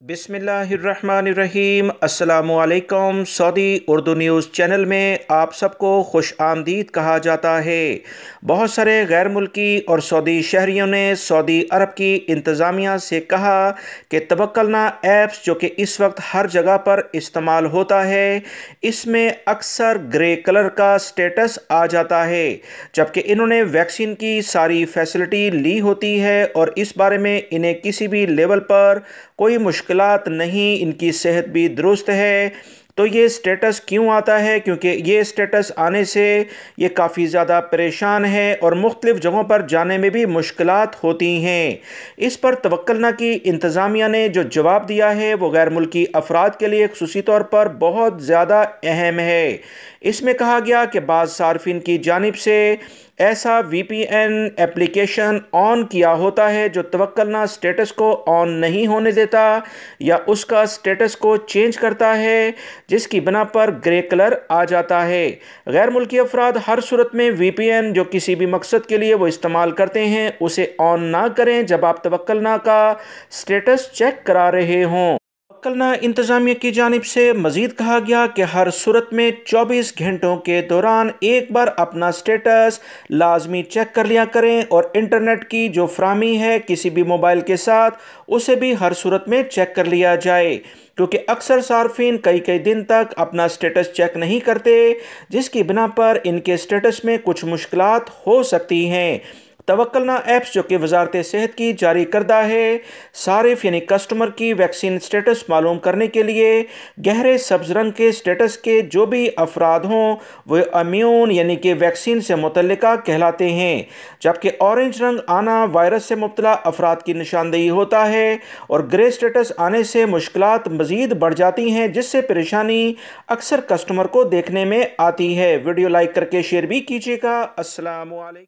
बिस्मिल्लाहिर्रहमानिर्रहीम। अस्सलामुअलैकुम। Saudi Urdu news channel में आप सबको खुश आमदीद कहा जाता है। बहुत सारे गैर मुल्की और सऊदी शहरियों ने सऊदी अरब की इंतज़ामिया से कहा कि तवक्कलना ऐप्स जो कि इस वक्त हर जगह पर इस्तेमाल होता है, इसमें अक्सर ग्रे कलर का स्टेटस आ जाता है, जबकि इन्होंने वैक्सीन की सारी फैसिलिटी ली होती है और इस बारे में इन्हें किसी भी लेवल पर कोई मुश्किलात नहीं, इनकी सेहत भी दुरुस्त है। तो ये स्टेटस क्यों आता है? क्योंकि ये स्टेटस आने से ये काफ़ी ज़्यादा परेशान है और मुख्तलिफ़ जगहों पर जाने में भी मुश्किलात होती हैं। इस पर तवक्कलना की इंतज़ामिया ने जो जवाब दिया है वो गैर मुल्की अफराद के लिए ख़ुसूसी तौर पर बहुत ज़्यादा अहम है। इसमें कहा गया कि बाज़ सार्फिन की जानिब से ऐसा VPN एप्लीकेशन ऑन किया होता है जो तवक्कलना स्टेटस को ऑन नहीं होने देता या उसका स्टेटस को चेंज करता है, जिसकी बिना पर ग्रे कलर आ जाता है। गैर मुल्की अफराद हर सूरत में VPN जो किसी भी मकसद के लिए वो इस्तेमाल करते हैं उसे ऑन ना करें जब आप तवक्कलना का स्टेटस चेक करा रहे हों। तवक्कलना इंतज़ामिया की जानिब से मज़ीद कहा गया कि हर सूरत में 24 घंटों के दौरान एक बार अपना स्टेटस लाजमी चेक कर लिया करें और इंटरनेट की जो फ्राहमी है किसी भी मोबाइल के साथ उसे भी हर सूरत में चेक कर लिया जाए, क्योंकि अक्सर सार्फिन कई कई दिन तक अपना स्टेटस चेक नहीं करते, जिसकी बिना पर इनके स्टेटस में कुछ मुश्किलात हो सकती हैं। तवक्कलना ऐप्स जो कि वजारत सेहत की जारी करदा है, सारिफ यानी कस्टमर की वैक्सीन स्टेटस मालूम करने के लिए गहरे सब्ज रंग के स्टेटस के जो भी अफराद हों वो इम्यून यानी कि वैक्सीन से मुतल्लिका कहलाते हैं, जबकि ऑरेंज रंग आना वायरस से मुब्तला अफराद की निशानदेही होता है और ग्रे स्टेटस आने से मुश्किलात मज़ीद बढ़ जाती हैं, जिससे परेशानी अक्सर कस्टमर को देखने में आती है। वीडियो लाइक करके शेयर भी कीजिएगा। अस्सलामु अलैकुम।